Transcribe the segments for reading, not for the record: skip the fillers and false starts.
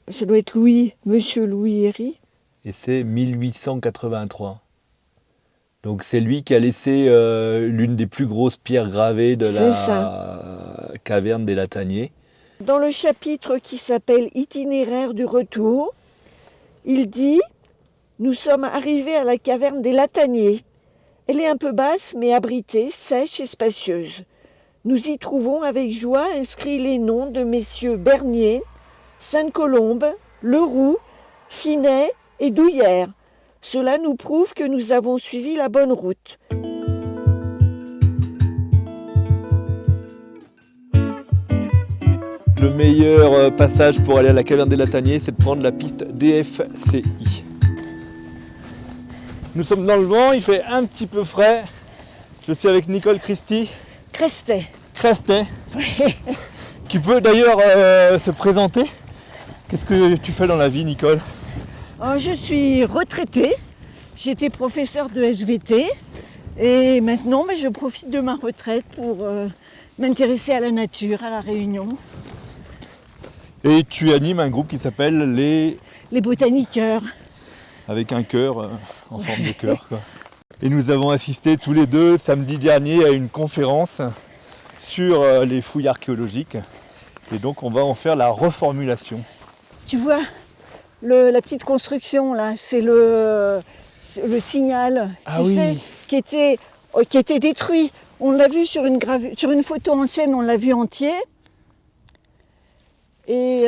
Ça doit être Louis, Monsieur Louis Herry. Et c'est 1883. Donc c'est lui qui a laissé l'une des plus grosses pierres gravées de C'est ça. la caverne des Lataniers. Dans le chapitre qui s'appelle Itinéraire du retour, il dit « Nous sommes arrivés à la caverne des Lataniers. Elle est un peu basse, mais abritée, sèche et spacieuse. Nous y trouvons avec joie inscrits les noms de messieurs Bernier, Sainte-Colombe, Leroux, Finet et Douillère. Cela nous prouve que nous avons suivi la bonne route. » Le meilleur passage pour aller à la caverne des Lataniers, c'est de prendre la piste DFCI. Nous sommes dans le vent, il fait un petit peu frais. Je suis avec Nicole Christie. Crestet. Crestet. Qui peut d'ailleurs se présenter. Qu'est-ce que tu fais dans la vie, Nicole? Je suis retraitée. J'étais professeure de SVT. Et maintenant, je profite de ma retraite pour m'intéresser à la nature, à La Réunion. Et tu animes un groupe qui s'appelle les Botaniqueurs. Avec un cœur en forme de cœur, quoi. Et nous avons assisté tous les deux samedi dernier à une conférence sur les fouilles archéologiques. Et donc on va en faire la reformulation. Tu vois, la petite construction là, c'est le signal qui était détruit. On l'a vu sur une photo ancienne, on l'a vu entier. Et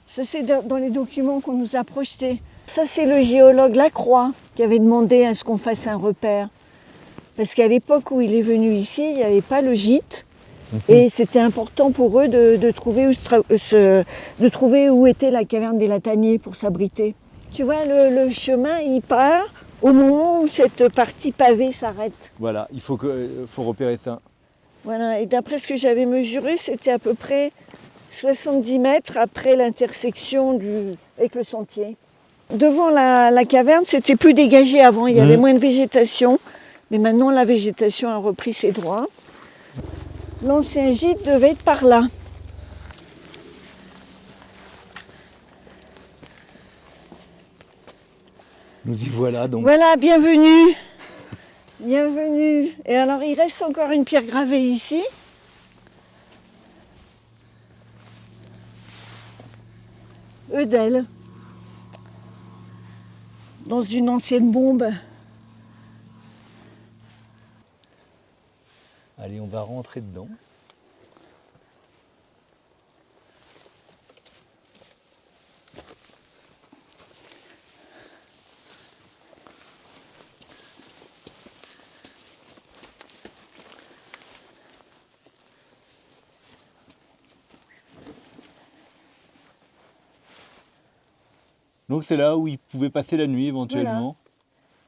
ça, c'est dans les documents qu'on nous a projetés. Ça, c'est le géologue Lacroix qui avait demandé à ce qu'on fasse un repère. Parce qu'à l'époque où il est venu ici, il n'y avait pas le gîte. Et c'était important pour eux de trouver où était la caverne des Lataniers pour s'abriter. Tu vois, le chemin, il part au moment où cette partie pavée s'arrête. Voilà, il faut repérer ça. Voilà, et d'après ce que j'avais mesuré, c'était à peu près 70 mètres après l'intersection avec le sentier. Devant la caverne, c'était plus dégagé avant, il y avait moins de végétation. Mais maintenant, la végétation a repris ses droits. L'ancien gîte devait être par là. Nous y voilà donc. Voilà, bienvenue. Bienvenue. Et alors, il reste encore une pierre gravée ici. Eudel. Dans une ancienne bombe. Allez, on va rentrer dedans. Donc c'est là où ils pouvaient passer la nuit éventuellement.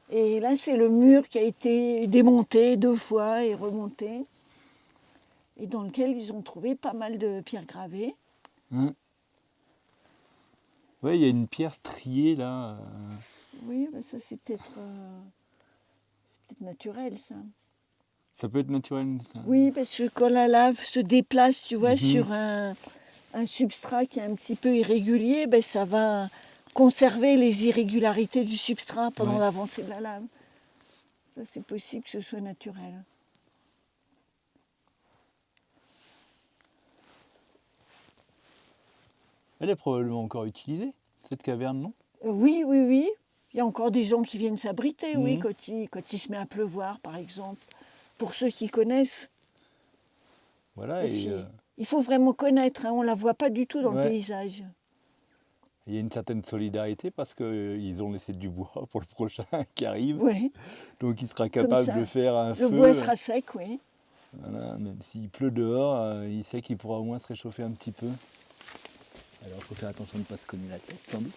Voilà. Et là, c'est le mur qui a été démonté 2 fois et remonté. Et dans lequel ils ont trouvé pas mal de pierres gravées. Oui, il y a une pierre striée là. Oui, ça c'est peut-être naturel ça. Ça peut être naturel ça. Oui, parce que quand la lave se déplace, tu vois, sur un substrat qui est un petit peu irrégulier, ça va conserver les irrégularités du substrat pendant l'avancée de la lave. Ça, c'est possible que ce soit naturel. Elle est probablement encore utilisée, cette caverne, non? Oui. Il y a encore des gens qui viennent s'abriter, oui, quand il se met à pleuvoir, par exemple. Pour ceux qui connaissent. Voilà. Il faut vraiment connaître, on ne la voit pas du tout dans le paysage. Il y a une certaine solidarité parce qu'ils ont laissé du bois pour le prochain qui arrive. Oui. Donc il sera capable de faire un feu. Le bois sera sec, oui. Voilà, même s'il pleut dehors, il sait qu'il pourra au moins se réchauffer un petit peu. Alors il faut faire attention de ne pas se cogner la tête, sans doute.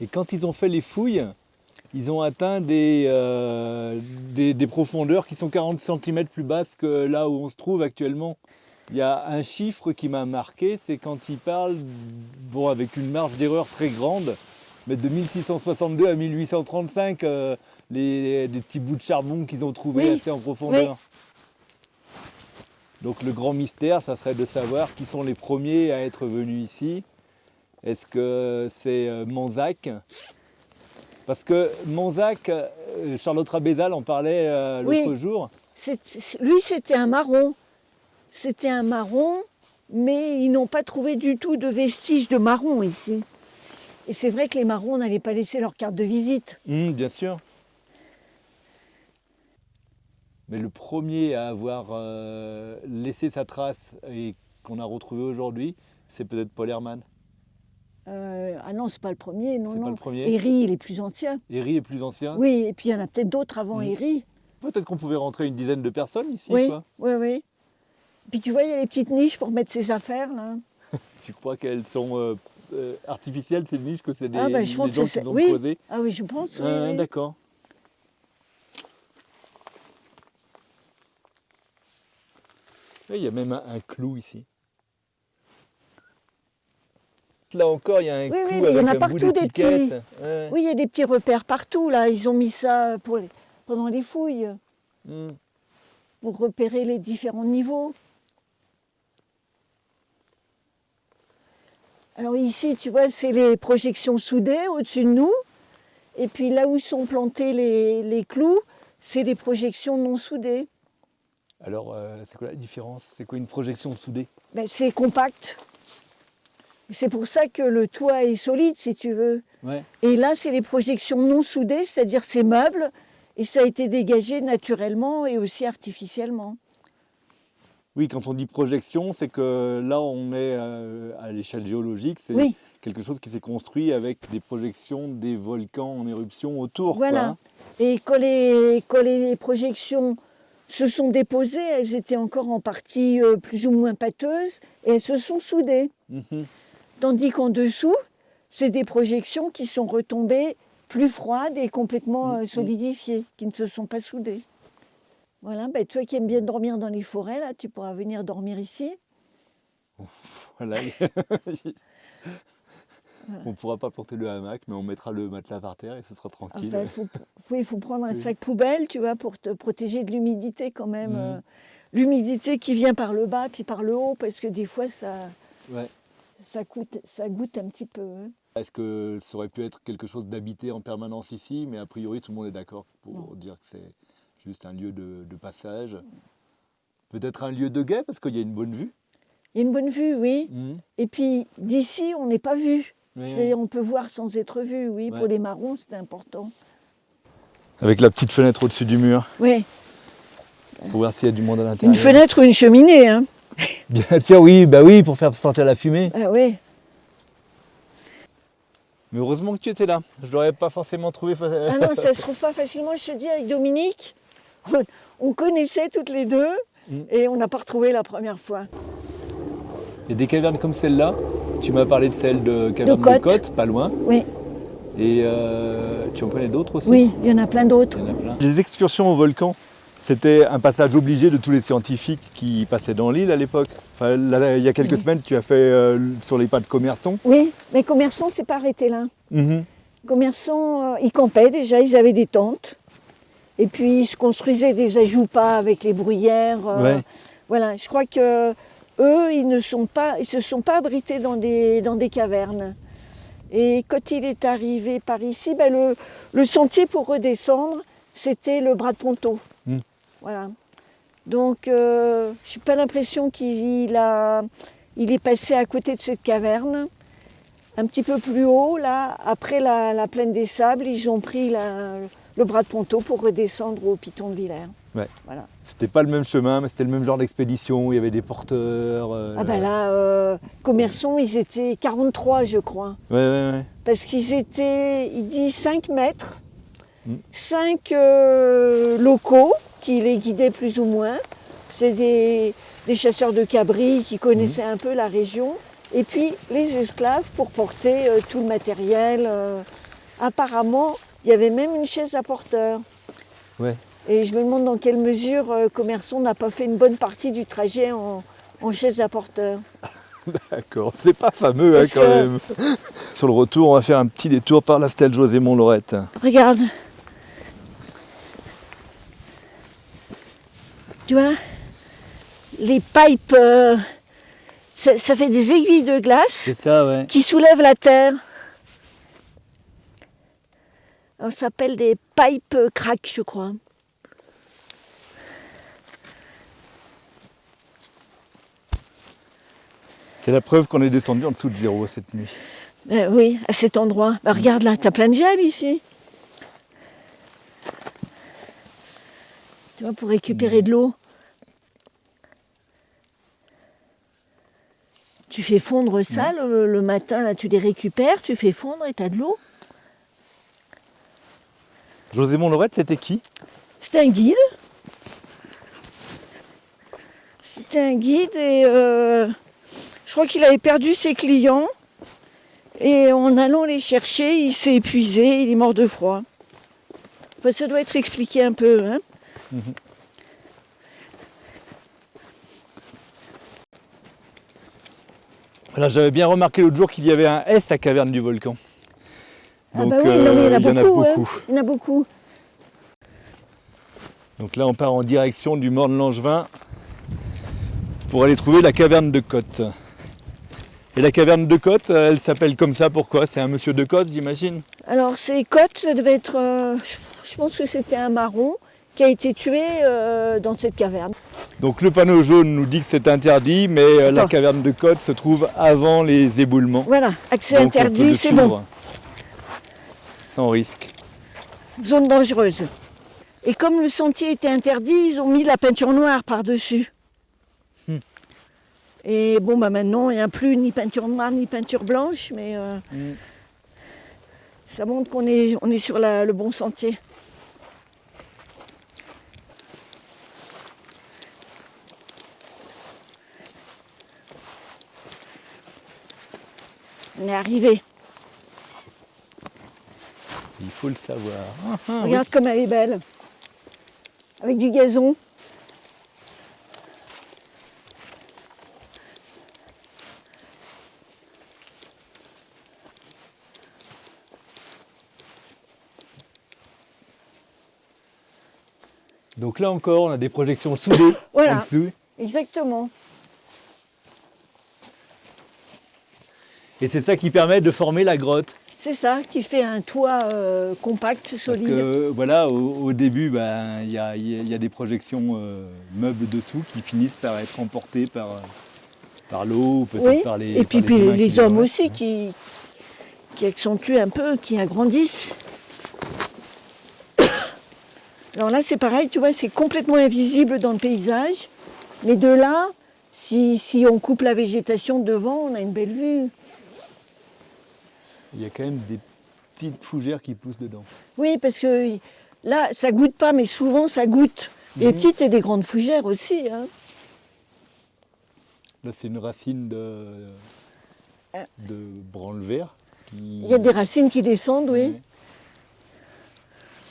Et quand ils ont fait les fouilles, ils ont atteint des profondeurs qui sont 40 cm plus basses que là où on se trouve actuellement. Il y a un chiffre qui m'a marqué, c'est quand ils parlent, bon, avec une marge d'erreur très grande, Mais de 1662 à 1835, des petits bouts de charbon qu'ils ont trouvés Oui, assez en profondeur. Donc le grand mystère, ça serait de savoir qui sont les premiers à être venus ici. Est-ce que c'est Manzac? Parce que Manzac, Charlotte Rabézal en parlait l'autre jour. Lui, c'était un marron. C'était un marron, mais ils n'ont pas trouvé du tout de vestiges de marron ici. Et c'est vrai que les marrons n'allaient pas laisser leur carte de visite. Bien sûr. Mais le premier à avoir laissé sa trace et qu'on a retrouvé aujourd'hui, c'est peut-être Paul Herrmann. Ah non, c'est pas le premier, non, C'est non. pas le premier. Héry, il est plus ancien. Héry est plus ancien. Oui, et puis il y en a peut-être d'autres avant Héry. Peut-être qu'on pouvait rentrer une dizaine de personnes ici, Oui, quoi. oui, oui. Puis tu vois, il y a les petites niches pour mettre ses affaires, là. Tu crois qu'elles sont artificielles, ces niches, que c'est des, Ah ben, je pense des gens que qui c'est... ont Oui. creusé? Ah oui, je pense, oui. D'accord. Il y a même un clou ici. Là encore, il y a un Oui, clou mais il y en a avec un bout partout des d'étiquette. petits. Ouais. Oui, il y a des petits repères partout, là. Ils ont mis ça pendant les fouilles, pour repérer les différents niveaux. Alors ici, tu vois, c'est les projections soudées au-dessus de nous. Et puis là où sont plantés les clous, c'est les projections non soudées. Alors, c'est quoi la différence? C'est quoi une projection soudée? Ben, c'est compact. C'est pour ça que le toit est solide, si tu veux. Ouais. Et là, c'est les projections non soudées, c'est-à-dire c'est meuble, et ça a été dégagé naturellement et aussi artificiellement. Oui, quand on dit projection, c'est que là, on est à l'échelle géologique. C'est Oui. quelque chose qui s'est construit avec des projections des volcans en éruption autour. Voilà. Quoi, hein. Et quand les projections se sont déposées, elles étaient encore en partie plus ou moins pâteuses, et elles se sont soudées. Mhm. Tandis qu'en dessous, c'est des projections qui sont retombées plus froides et complètement solidifiées, qui ne se sont pas soudées. Voilà, ben toi qui aimes bien dormir dans les forêts, là, tu pourras venir dormir ici. Voilà. On ne pourra pas porter le hamac, mais on mettra le matelas par terre et ce sera tranquille. Enfin, il faut prendre un sac poubelle, tu vois, pour te protéger de l'humidité quand même. L'humidité qui vient par le bas puis par le haut, parce que des fois, ça goûte un petit peu. Hein. Est-ce que ça aurait pu être quelque chose d'habité en permanence ici? Mais a priori, tout le monde est d'accord pour dire que c'est juste un lieu de passage. Peut-être un lieu de guet, parce qu'il y a une bonne vue. Il y a une bonne vue, oui. Et puis, d'ici, on n'est pas vu. Oui. On peut voir sans être vu, oui. Pour les marrons, c'est important. Avec la petite fenêtre au-dessus du mur, Oui. pour voir s'il y a du monde à l'intérieur. Une fenêtre ou une cheminée, hein. Bien sûr, oui, bah oui, pour faire sortir la fumée. Ah oui. Mais heureusement que tu étais là. Je l'aurais pas forcément trouvé. Ah non, ça se trouve pas facilement. Je te dis, avec Dominique, on connaissait toutes les deux et on n'a pas retrouvé la première fois. Il y a des cavernes comme celle-là. Tu m'as parlé de celle de caverne de Côte, pas loin. Oui. Et tu en connais d'autres aussi? Oui, il y en a plein d'autres. Les excursions au volcan, c'était un passage obligé de tous les scientifiques qui passaient dans l'île à l'époque. Enfin, là, il y a quelques semaines, tu as fait sur les pas de Commerson. Oui, mais Commerson ne s'est pas arrêté là. Mm-hmm. Commerson, ils campaient déjà, ils avaient des tentes. Et puis ils se construisaient des ajoupas avec les bruyères. Voilà, je crois que eux, ils se sont pas abrités dans des cavernes. Et quand il est arrivé par ici, ben le sentier pour redescendre, c'était le bras de Ponto. Voilà. Donc, je n'ai pas l'impression qu'il est passé à côté de cette caverne. Un petit peu plus haut, là, après la plaine des Sables, ils ont pris le bras de Ponto pour redescendre au Piton de Villers. Ouais. Voilà. C'était pas le même chemin, mais c'était le même genre d'expédition. Il y avait des porteurs. Commerson, ils étaient 43, je crois. Ouais. Parce qu'ils étaient, il dit 5 mètres, 5 locaux qui les guidaient plus ou moins. C'est des chasseurs de cabris qui connaissaient un peu la région. Et puis les esclaves pour porter tout le matériel. Apparemment, il y avait même une chaise à porteur. Ouais. Et je me demande dans quelle mesure Commerson n'a pas fait une bonne partie du trajet en chaise à porteur. D'accord, c'est pas fameux hein, Parce quand que- même. Sur le retour, on va faire un petit détour par la stèle José-Mont-Lorette. Regarde. Tu vois, les pipes, ça fait des aiguilles de glace C'est ça, ouais. qui soulèvent la terre. On s'appelle des pipes crack, je crois. C'est la preuve qu'on est descendu en dessous de zéro cette nuit. Oui, à cet endroit. Bah, regarde là, t'as plein de gel ici. Tu vois, pour récupérer de l'eau. Tu fais fondre ça le matin, là, tu les récupères, tu fais fondre et t'as de l'eau. José-Mont-Lorette, c'était qui? C'était un guide. C'était un guide et je crois qu'il avait perdu ses clients. Et en allant les chercher, il s'est épuisé, il est mort de froid. Enfin, ça doit être expliqué un peu. Hein. Voilà, j'avais bien remarqué l'autre jour qu'il y avait un S à Caverne du Volcan. Donc, ah bah oui, non, mais il y en a beaucoup. beaucoup. Hein. Il y en a beaucoup. Donc là, on part en direction du Morne-Langevin pour aller trouver la caverne de Côte. Et la caverne de Côte, elle s'appelle comme ça, pourquoi? C'est un monsieur de Côte, j'imagine? Alors, ces côtes, ça devait être. Je pense que c'était un marron qui a été tué dans cette caverne. Donc le panneau jaune nous dit que c'est interdit, mais la Attends. caverne de Côte se trouve avant les éboulements. Voilà, accès Donc, on peut interdit, le c'est suivre bon. Sans risque. Zone dangereuse. Et comme le sentier était interdit, ils ont mis la peinture noire par-dessus. Et bon, bah maintenant, il n'y a plus ni peinture noire ni peinture blanche, mais ça montre qu'on est sur le bon sentier. On est arrivé. Il faut le savoir. Regarde comme elle est belle. Avec du gazon. Donc là encore, on a des projections soudées Voilà. en dessous. Exactement. Et c'est ça qui permet de former la grotte. C'est ça qui fait un toit compact, Parce solide. que voilà, au début, ben, il y a des projections meubles dessous qui finissent par être emportées par l'eau, peut-être Oui, par les et puis, par humains les qui hommes restent. aussi qui accentuent un peu, qui agrandissent. Alors là, c'est pareil, tu vois, c'est complètement invisible dans le paysage. Mais de là, si on coupe la végétation devant, on a une belle vue. Il y a quand même des petites fougères qui poussent dedans. Oui, parce que là, ça goûte pas, mais souvent, ça goûte. Des petites et des grandes fougères aussi. Hein. Là, c'est une racine de branle-vert. Il y a des racines qui descendent, oui. Ouais.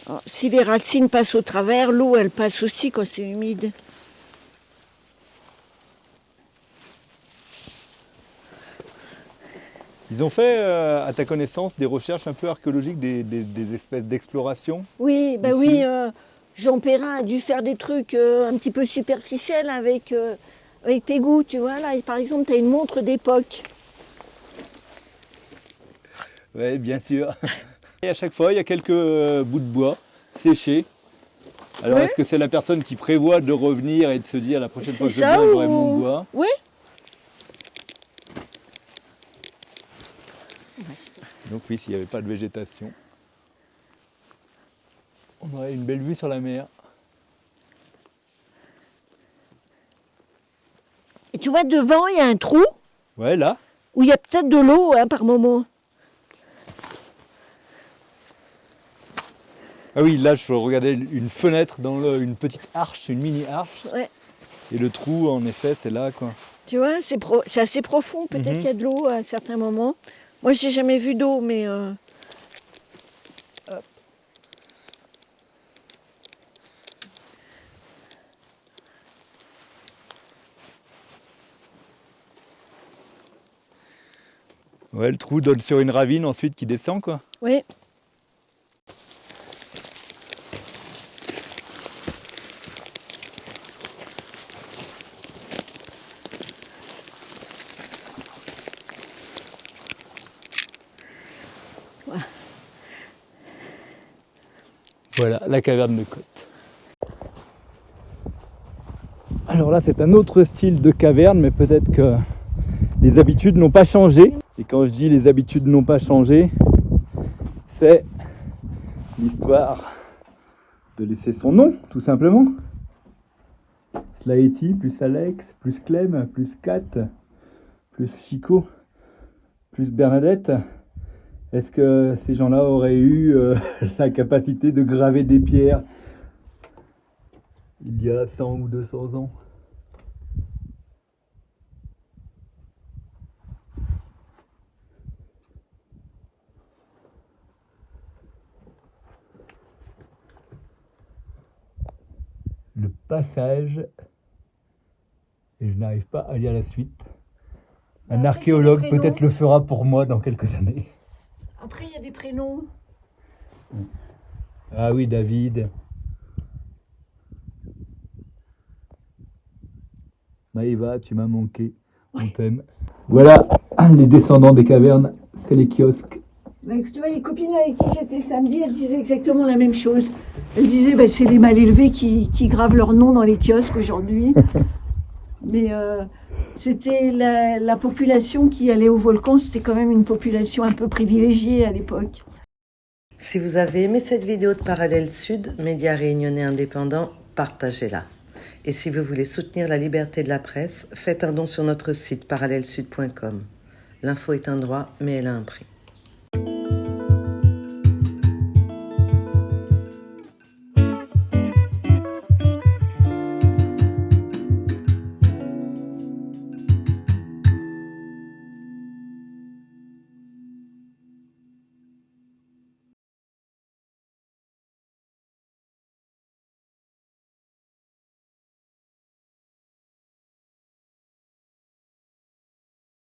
Alors, si les racines passent au travers, l'eau, elle passe aussi quand c'est humide. Ils ont fait, à ta connaissance, des recherches un peu archéologiques, des espèces d'exploration. Oui, ben Ici. oui, Jean Perrin a dû faire des trucs un petit peu superficiels avec Pégou, tu vois. Là, par exemple, tu as une montre d'époque. Oui, bien sûr. Et à chaque fois, il y a quelques bouts de bois séchés. Alors, Ouais. est-ce que c'est la personne qui prévoit de revenir et de se dire la prochaine fois que je C'est ça viens, j'aurai ou- mon bois? Oui. Donc oui, s'il n'y avait pas de végétation, on aurait une belle vue sur la mer. Et tu vois, devant, il y a un trou Ouais, là. où il y a peut-être de l'eau hein, par moment. Ah oui, là, je regardais une fenêtre dans une petite arche, une mini-arche. Ouais. Et le trou, en effet, c'est là, quoi. Tu vois, c'est assez profond. Peut-être qu'il y a de l'eau à certains moments. Moi, je n'ai jamais vu d'eau, mais... Ouais, le trou donne sur une ravine ensuite qui descend, quoi. Oui. Voilà, la caverne de Côte. Alors là, c'est un autre style de caverne, mais peut-être que les habitudes n'ont pas changé. Et quand je dis les habitudes n'ont pas changé, c'est l'histoire de laisser son nom, tout simplement. Slaety, plus Alex, plus Clem, plus Kat, plus Chico, plus Bernadette. Est-ce que ces gens-là auraient eu la capacité de graver des pierres il y a 100 ou 200 ans? Le passage, et je n'arrive pas à lire la suite. Un archéologue peut-être le fera pour moi dans quelques années. Après, il y a des prénoms. Ah oui, David. Maëva, tu m'as manqué. On t'aime. Voilà, les descendants des cavernes, c'est les kiosques. Bah, tu vois, les copines avec qui j'étais samedi, elles disaient exactement la même chose. Elles disaient, bah, c'est les mal élevés qui gravent leur nom dans les kiosques aujourd'hui. Mais c'était la population qui allait au volcan, c'était quand même une population un peu privilégiée à l'époque. Si vous avez aimé cette vidéo de Parallèle Sud, média réunionnais indépendant, partagez-la. Et si vous voulez soutenir la liberté de la presse, faites un don sur notre site parallèlesud.com. L'info est un droit, mais elle a un prix.